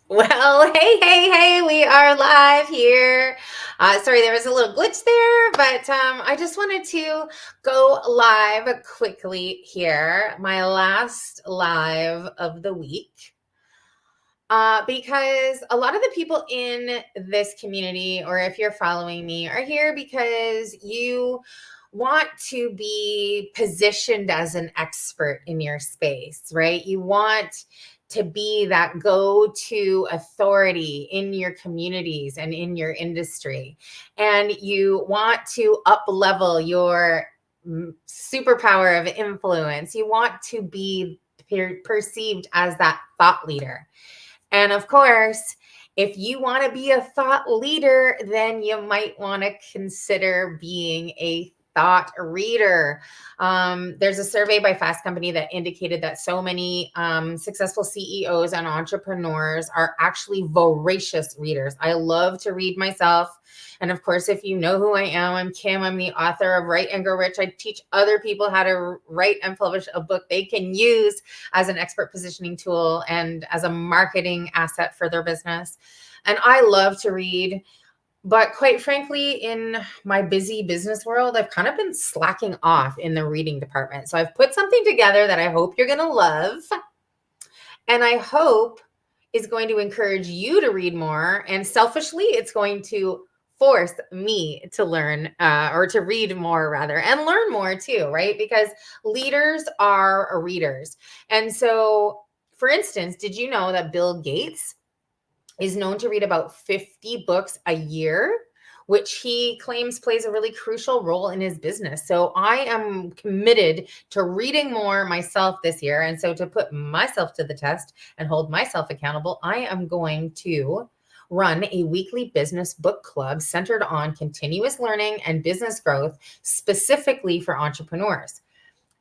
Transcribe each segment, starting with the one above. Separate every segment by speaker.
Speaker 1: Well, hey, we are live here. Sorry, there was a little glitch there, but I just wanted to go live quickly here, my last live of the week. Because a lot of the people in this community, or if you're following me, are here because you want to be positioned as an expert in your space, right? You want to be that go-to authority in your communities and in your industry. And you want to up level your superpower of influence. You want to be perceived as that thought leader. And of course, if you want to be a thought leader, then you might want to consider being a thought reader. There's a survey by Fast Company that indicated that so many successful CEOs and entrepreneurs are actually voracious readers. I love to read myself. And of course, if you know who I am, I'm Kim. I'm the author of Write and Grow Rich. I teach other people how to write and publish a book they can use as an expert positioning tool and as a marketing asset for their business. And I love to read. But quite frankly, in my busy business world, I've kind of been slacking off in the reading department. So I've put something together that I hope you're going to love. And I hope is going to encourage you to read more. And selfishly, it's going to force me to learn or to read more rather, and learn more too, right? Because leaders are readers. And so, for instance, did you know that Bill Gates is known to read about 50 books a year, which he claims plays a really crucial role in his business? So I am committed to reading more myself this year. And so to put myself to the test and hold myself accountable, I am going to run a weekly business book club centered on continuous learning and business growth, specifically for entrepreneurs.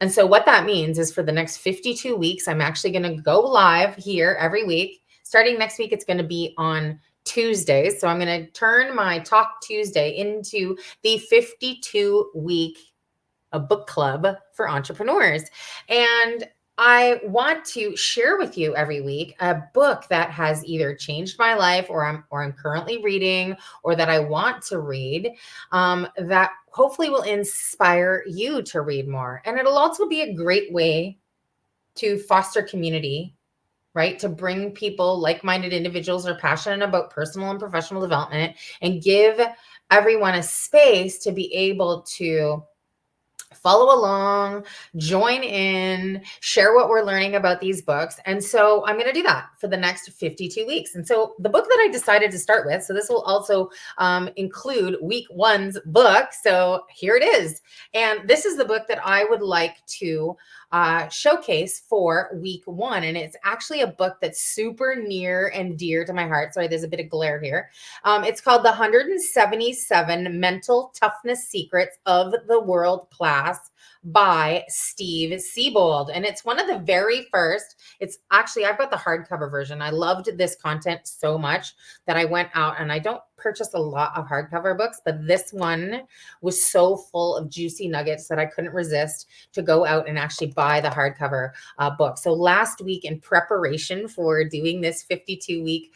Speaker 1: And so what that means is for the next 52 weeks, I'm actually going to go live here every week. Starting next week, it's going to be on Tuesdays. So I'm going to turn my Talk Tuesday into the 52-week book club for entrepreneurs. And I want to share with you every week a book that has either changed my life, or I'm currently reading, or that I want to read, that hopefully will inspire you to read more. And it'll also be a great way to foster community, right? To bring people, like-minded individuals who are passionate about personal and professional development, and give everyone a space to be able to follow along, join in, share what we're learning about these books. And so I'm going to do that for the next 52 weeks. And so the book that I decided to start with, so this will also include week one's book. So here it is. And this is the book that I would like to showcase for week one. And it's actually a book that's super near and dear to my heart. Sorry, there's a bit of glare here. It's called The 177 Mental Toughness Secrets of the World Class by Steve Sielbold. And it's one of the very first. It's actually, I've got the hardcover version. I loved this content so much that I went out, and I don't purchase a lot of hardcover books, but this one was so full of juicy nuggets that I couldn't resist to go out and actually buy the hardcover book. So last week, in preparation for doing this 52-week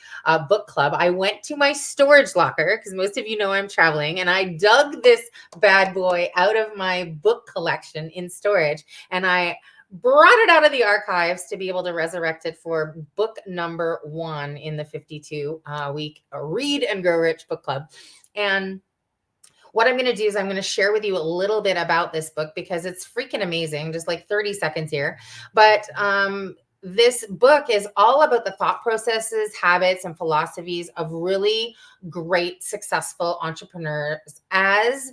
Speaker 1: book club, I went to my storage locker, because most of you know I'm traveling, and I dug this bad boy out of my book collection in storage, and I brought it out of the archives to be able to resurrect it for book number one in the 52 week Read and Grow Rich book club. And what I'm going to do is I'm going to share with you a little bit about this book, because it's freaking amazing. Just like 30 seconds here. But this book is all about the thought processes, habits, and philosophies of really great, successful entrepreneurs, as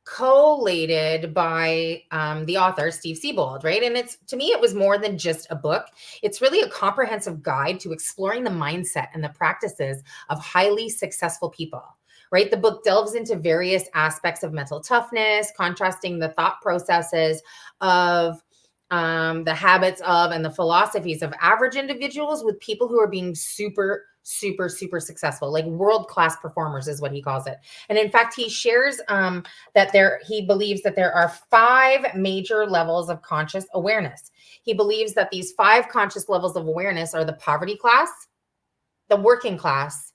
Speaker 1: collated by the author, Steve Sielbold, right? And it's, to me, it was more than just a book. It's really a comprehensive guide to exploring the mindset and the practices of highly successful people, right? The book delves into various aspects of mental toughness, contrasting the thought processes of the habits of and the philosophies of average individuals with people who are being super successful, like world-class performers is what he calls it. And in fact, he shares that he believes that there are 5 major levels of conscious awareness. He believes that these 5 conscious levels of awareness are the poverty class, the working class,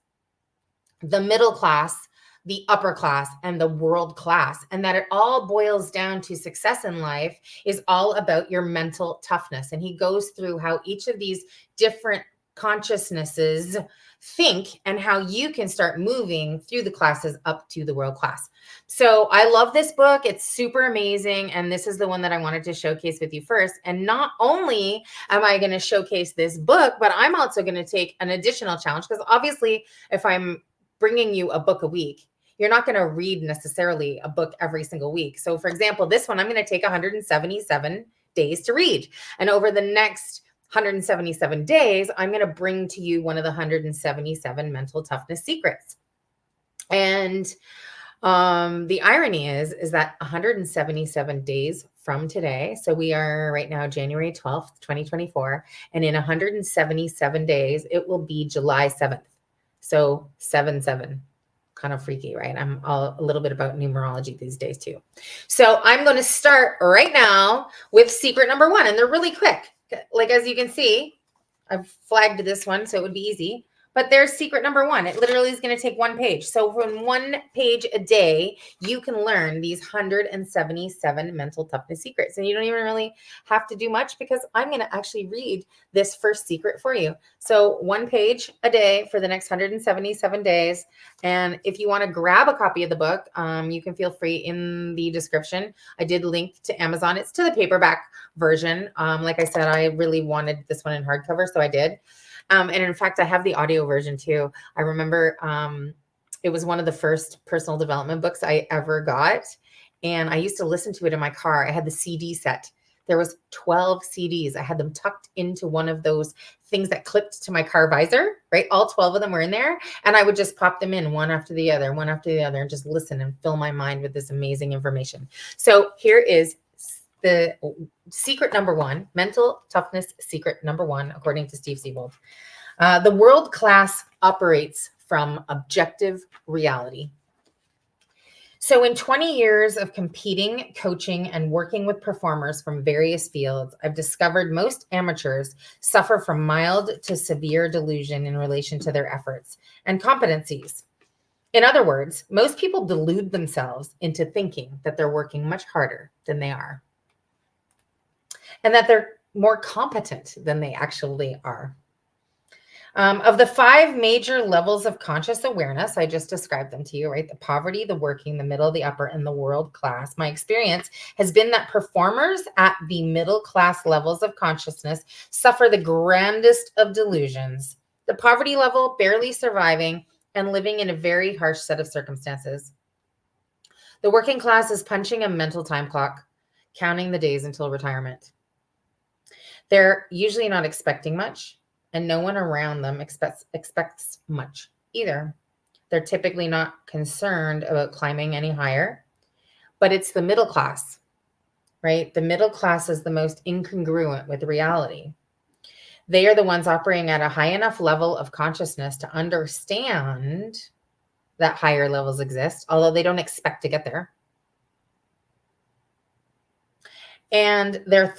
Speaker 1: the middle class, the upper class, and the world class, and that it all boils down to success in life is all about your mental toughness. And he goes through how each of these different consciousnesses think and how you can start moving through the classes up to the world class. So I love this book. It's super amazing. And this is the one that I wanted to showcase with you first. And not only am I going to showcase this book, but I'm also going to take an additional challenge, because obviously if I'm bringing you a book a week, you're not going to read necessarily a book every single week. So for example, this one, I'm going to take 177 days to read. And over the next 177 days, I'm going to bring to you one of the 177 mental toughness secrets. And the irony is that 177 days from today, so we are right now January 12th, 2024, and in 177 days, it will be July 7th. So 7-7, kind of freaky, right? I'm a little bit about numerology these days too. So I'm going to start right now with secret number 1, and they're really quick. Like, as you can see, I've flagged this one, so it would be easy. But there's secret number 1. It literally is going to take 1 page. So from 1 page a day, you can learn these 177 mental toughness secrets. And you don't even really have to do much, because I'm going to actually read this first secret for you. So 1 page a day for the next 177 days. And if you want to grab a copy of the book, you can feel free in the description. I did link to Amazon. It's to the paperback version. Like I said, I really wanted this one in hardcover, so I did. And in fact, I have the audio version too. I remember it was one of the first personal development books I ever got. And I used to listen to it in my car. I had the CD set. There was 12 CDs. I had them tucked into one of those things that clipped to my car visor, right? All 12 of them were in there. And I would just pop them in one after the other, and just listen and fill my mind with this amazing information. So here is the secret number 1, mental toughness secret number 1, according to Steve Sielbold. The world class operates from objective reality. So in 20 years of competing, coaching, and working with performers from various fields, I've discovered most amateurs suffer from mild to severe delusion in relation to their efforts and competencies. In other words, most people delude themselves into thinking that they're working much harder than they are, and that they're more competent than they actually are. Of the 5 major levels of conscious awareness, I just described them to you, right? The poverty, the working, the middle, the upper, and the world class. My experience has been that performers at the middle class levels of consciousness suffer the grandest of delusions. The poverty level, barely surviving and living in a very harsh set of circumstances. The working class is punching a mental time clock, counting the days until retirement. They're usually not expecting much, and no one around them expects much either. They're typically not concerned about climbing any higher, but it's the middle class, right? The middle class is the most incongruent with reality. They are the ones operating at a high enough level of consciousness to understand that higher levels exist, although they don't expect to get there. And the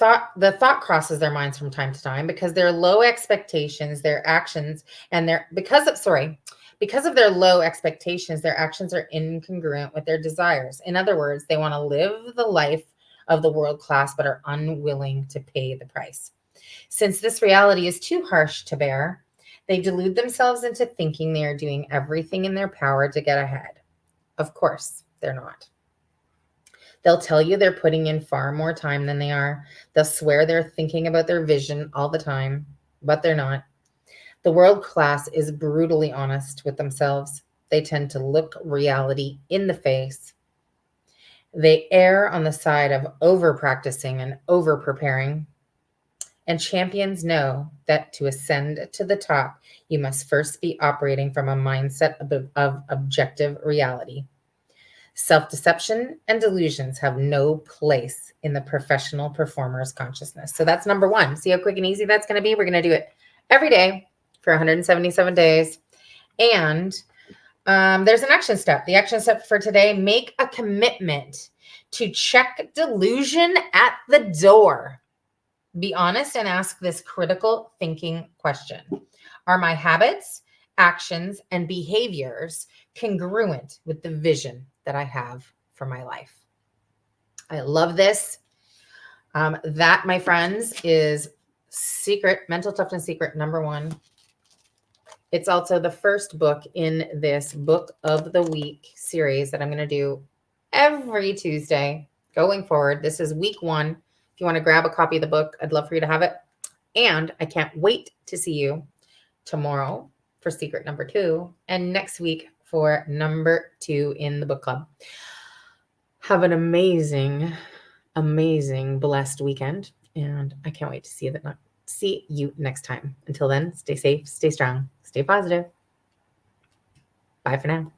Speaker 1: thought crosses their minds from time to time, because their low expectations, their actions, and because of their low expectations, their actions are incongruent with their desires. In other words, they want to live the life of the world class, but are unwilling to pay the price. Since this reality is too harsh to bear, they delude themselves into thinking they are doing everything in their power to get ahead. Of course, they're not. They'll tell you they're putting in far more time than they are. They'll swear they're thinking about their vision all the time, but they're not. The world class is brutally honest with themselves. They tend to look reality in the face. They err on the side of over-practicing and over-preparing. And champions know that to ascend to the top, you must first be operating from a mindset of objective reality. Self-deception and delusions have no place in the professional performer's consciousness. So that's number 1. See how quick and easy that's going to be? We're going to do it every day for 177 days. And there's an action step. The action step for today: make a commitment to check delusion at the door. Be honest and ask this critical thinking question. Are my habits actions, and behaviors congruent with the vision that I have for my life. I love this. That, my friends, is Mental Toughness Secret #1. It's also the first book in this Book of the Week series that I'm going to do every Tuesday going forward. This is week 1. If you want to grab a copy of the book, I'd love for you to have it. And I can't wait to see you tomorrow for secret #2 and next week for #2 in the book club. Have an amazing, amazing, blessed weekend. And I can't wait to see you next time. Until then, stay safe, stay strong, stay positive. Bye for now.